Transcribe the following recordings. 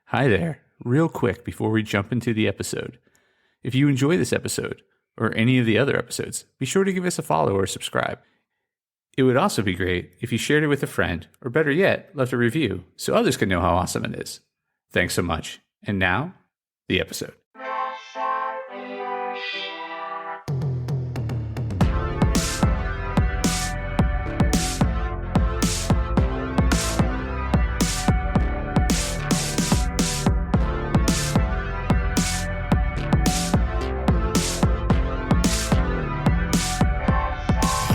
Hi there. Real quick before we jump into the episode. If you enjoy this episode, or any of the other episodes, be sure to give us a follow or subscribe. It would also be great if you shared it with a friend, or better yet, left a review so others can know how awesome it is. Thanks so much. And now, the episode.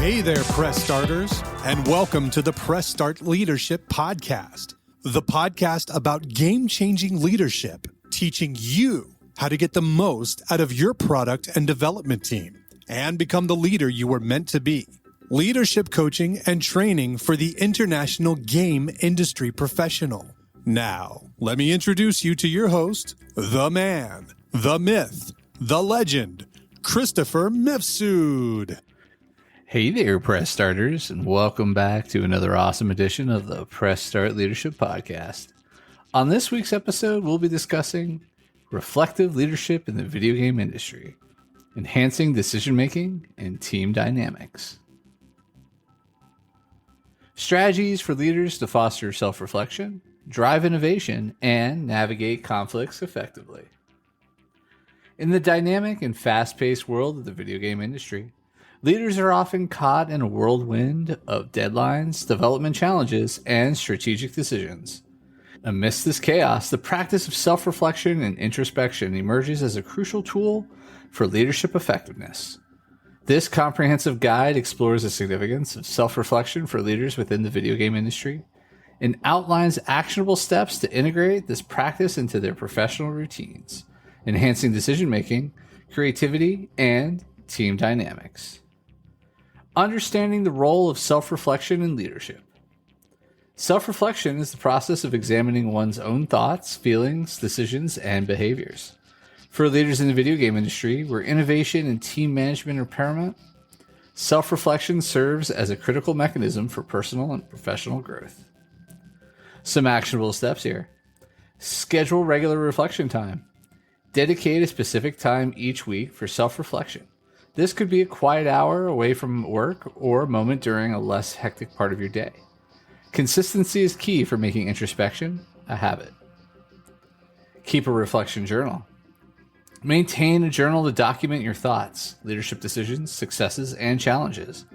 Hey there, Press Starters, and welcome to the Press Start Leadership Podcast, the podcast about game-changing leadership, teaching you how to get the most out of your product and development team and become the leader you were meant to be. Leadership coaching and training for the international game industry professional. Now, let me introduce you to your host, the man, the myth, the legend, Christopher Mifsud. Hey there, Press Starters, and welcome back to another awesome edition of the Press Start Leadership Podcast. On this week's episode, we'll be discussing reflective leadership in the video game industry, enhancing decision-making and team dynamics. Strategies for leaders to foster self-reflection, drive innovation, and navigate conflicts effectively. In the dynamic and fast-paced world of the video game industry, leaders are often caught in a whirlwind of deadlines, development challenges, and strategic decisions. Amidst this chaos, the practice of self-reflection and introspection emerges as a crucial tool for leadership effectiveness. This comprehensive guide explores the significance of self-reflection for leaders within the video game industry and outlines actionable steps to integrate this practice into their professional routines, enhancing decision-making, creativity, and team dynamics. Understanding the role of self-reflection in leadership. Self-reflection is the process of examining one's own thoughts, feelings, decisions, and behaviors. For leaders in the video game industry, where innovation and team management are paramount, self-reflection serves as a critical mechanism for personal and professional growth. Some actionable steps here. Schedule regular reflection time. Dedicate a specific time each week for self-reflection. This could be a quiet hour away from work or a moment during a less hectic part of your day. Consistency is key for making introspection a habit. Keep a reflection journal. Maintain a journal to document your thoughts, leadership decisions, successes, and challenges.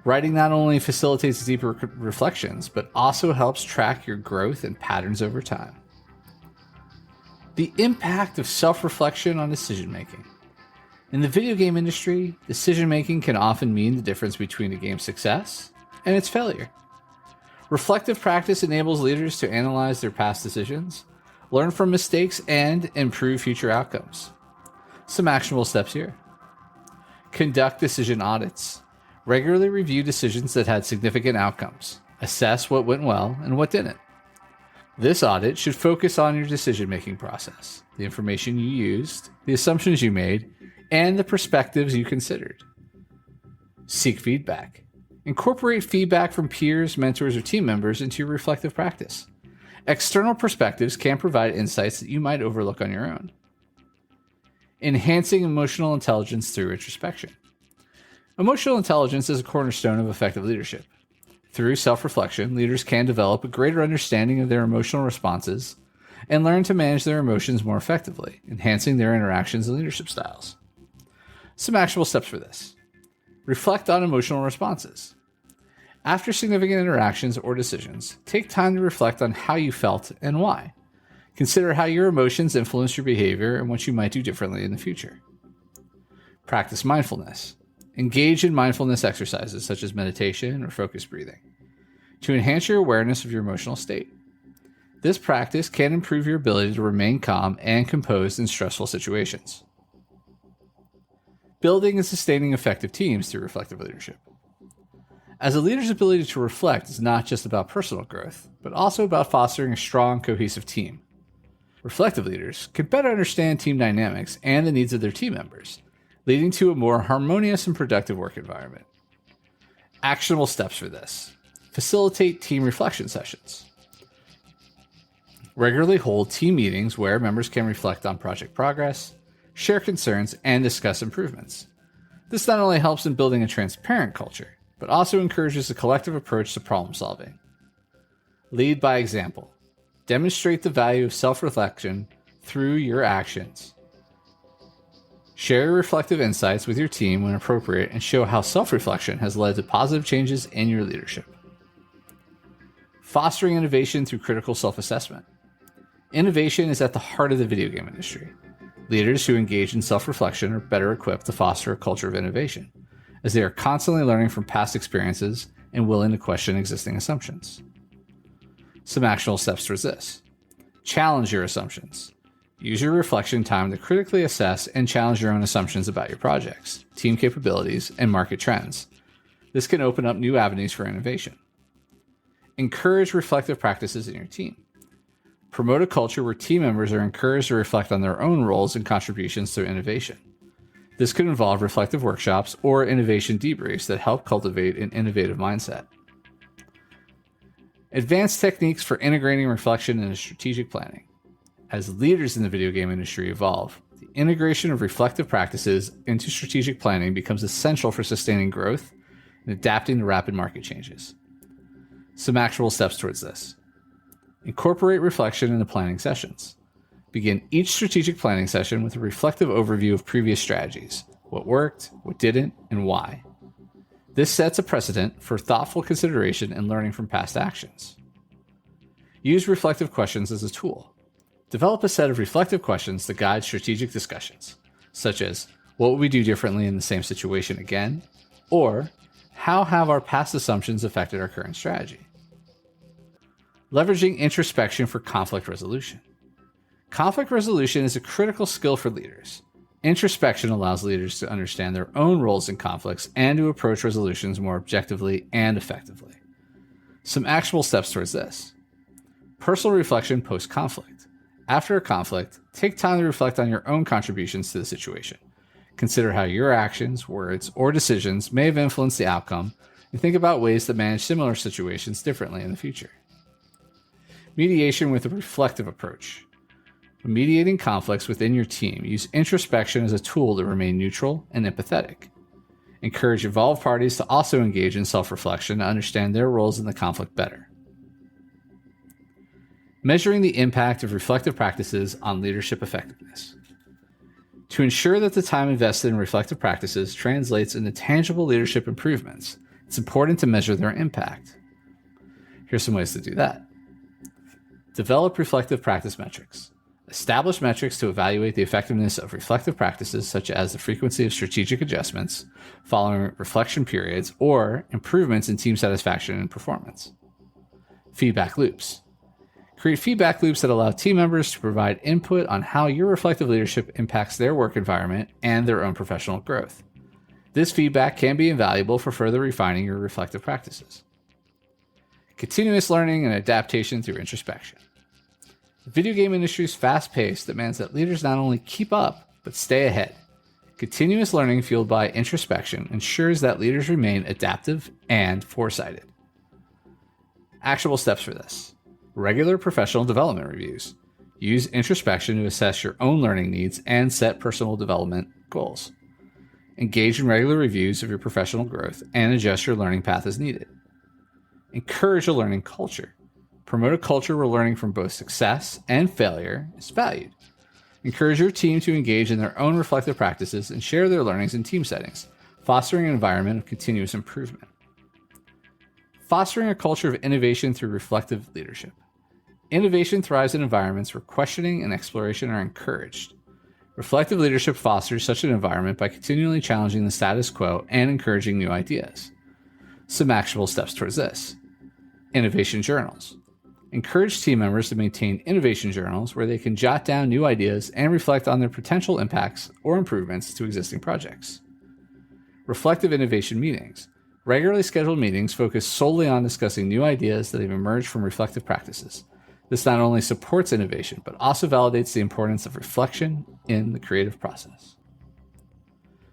Writing not only facilitates deeper reflections, but also helps track your growth and patterns over time. The impact of self-reflection on decision-making. In the video game industry, decision-making can often mean the difference between a game's success and its failure. Reflective practice enables leaders to analyze their past decisions, learn from mistakes, and improve future outcomes. Some actionable steps here. Conduct decision audits. Regularly review decisions that had significant outcomes. Assess what went well and what didn't. This audit should focus on your decision-making process, the information you used, the assumptions you made, and the perspectives you considered. Seek feedback. Incorporate feedback from peers, mentors, or team members into your reflective practice. External perspectives can provide insights that you might overlook on your own. Enhancing emotional intelligence through introspection. Emotional intelligence is a cornerstone of effective leadership. Through self-reflection, leaders can develop a greater understanding of their emotional responses and learn to manage their emotions more effectively, enhancing their interactions and leadership styles. Some actionable steps for this. Reflect on emotional responses. After significant interactions or decisions, take time to reflect on how you felt and why. Consider how your emotions influence your behavior and what you might do differently in the future. Practice mindfulness. Engage in mindfulness exercises such as meditation or focused breathing to enhance your awareness of your emotional state. This practice can improve your ability to remain calm and composed in stressful situations. Building and sustaining effective teams through reflective leadership. As a leader's ability to reflect is not just about personal growth, but also about fostering a strong, cohesive team. Reflective leaders can better understand team dynamics and the needs of their team members, leading to a more harmonious and productive work environment. Actionable steps for this. Facilitate team reflection sessions. Regularly hold team meetings where members can reflect on project progress, share concerns, and discuss improvements. This not only helps in building a transparent culture, but also encourages a collective approach to problem solving. Lead by example. Demonstrate the value of self-reflection through your actions. Share your reflective insights with your team when appropriate and show how self-reflection has led to positive changes in your leadership. Fostering innovation through critical self-assessment. Innovation is at the heart of the video game industry. Leaders who engage in self-reflection are better equipped to foster a culture of innovation, as they are constantly learning from past experiences and willing to question existing assumptions. Some actionable steps towards this. Challenge your assumptions. Use your reflection time to critically assess and challenge your own assumptions about your projects, team capabilities, and market trends. This can open up new avenues for innovation. Encourage reflective practices in your team. Promote a culture where team members are encouraged to reflect on their own roles and contributions to innovation. This could involve reflective workshops or innovation debriefs that help cultivate an innovative mindset. Advanced techniques for integrating reflection into strategic planning. As leaders in the video game industry evolve, the integration of reflective practices into strategic planning becomes essential for sustaining growth and adapting to rapid market changes. Some actual steps towards this. Incorporate reflection into planning sessions. Begin each strategic planning session with a reflective overview of previous strategies, what worked, what didn't, and why. This sets a precedent for thoughtful consideration and learning from past actions. Use reflective questions as a tool. Develop a set of reflective questions to guide strategic discussions, such as, what would we do differently in the same situation again? Or, how have our past assumptions affected our current strategy? Leveraging introspection for conflict resolution. Conflict resolution is a critical skill for leaders. Introspection allows leaders to understand their own roles in conflicts and to approach resolutions more objectively and effectively. Some actionable steps towards this. Personal reflection post-conflict. After a conflict, take time to reflect on your own contributions to the situation. Consider how your actions, words, or decisions may have influenced the outcome, and think about ways to manage similar situations differently in the future. Mediation with a reflective approach. When mediating conflicts within your team, use introspection as a tool to remain neutral and empathetic. Encourage involved parties to also engage in self-reflection to understand their roles in the conflict better. Measuring the impact of reflective practices on leadership effectiveness. To ensure that the time invested in reflective practices translates into tangible leadership improvements, it's important to measure their impact. Here's some ways to do that. Develop reflective practice metrics. Establish metrics to evaluate the effectiveness of reflective practices, such as the frequency of strategic adjustments following reflection periods or improvements in team satisfaction and performance. Feedback loops. Create feedback loops that allow team members to provide input on how your reflective leadership impacts their work environment and their own professional growth. This feedback can be invaluable for further refining your reflective practices. Continuous learning and adaptation through introspection. The video game industry's fast-paced demands that leaders not only keep up, but stay ahead. Continuous learning fueled by introspection ensures that leaders remain adaptive and foresighted. Actionable steps for this. Regular professional development reviews. Use introspection to assess your own learning needs and set personal development goals. Engage in regular reviews of your professional growth and adjust your learning path as needed. Encourage a learning culture. Promote a culture where learning from both success and failure is valued. Encourage your team to engage in their own reflective practices and share their learnings in team settings, fostering an environment of continuous improvement. Fostering a culture of innovation through reflective leadership. Innovation thrives in environments where questioning and exploration are encouraged. Reflective leadership fosters such an environment by continually challenging the status quo and encouraging new ideas. Some actionable steps towards this. Innovation journals. Encourage team members to maintain innovation journals where they can jot down new ideas and reflect on their potential impacts or improvements to existing projects. Reflective innovation meetings. Regularly scheduled meetings focus solely on discussing new ideas that have emerged from reflective practices. This not only supports innovation, but also validates the importance of reflection in the creative process.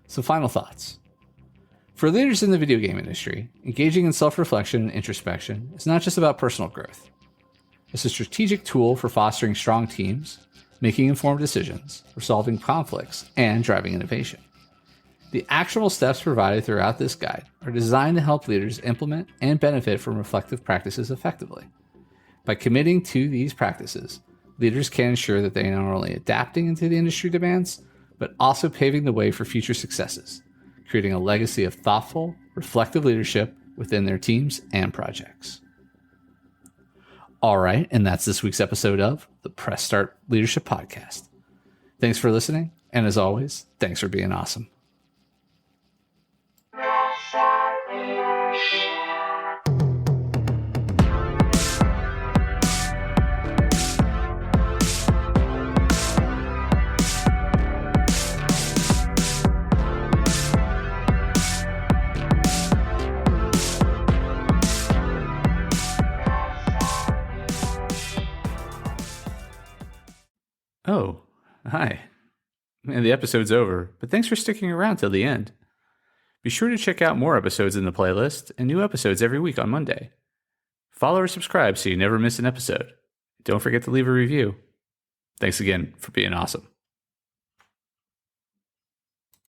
Some final thoughts. For leaders in the video game industry, engaging in self-reflection and introspection is not just about personal growth. It's a strategic tool for fostering strong teams, making informed decisions, resolving conflicts, and driving innovation. The actionable steps provided throughout this guide are designed to help leaders implement and benefit from reflective practices effectively. By committing to these practices, leaders can ensure that they are not only adapting into the industry demands, but also paving the way for future successes, creating a legacy of thoughtful, reflective leadership within their teams and projects. All right, and that's this week's episode of the Press Start Leadership Podcast. Thanks for listening, and as always, thanks for being awesome. Oh, hi. And the episode's over, but thanks for sticking around till the end. Be sure to check out more episodes in the playlist and new episodes every week on Monday. Follow or subscribe so you never miss an episode. Don't forget to leave a review. Thanks again for being awesome.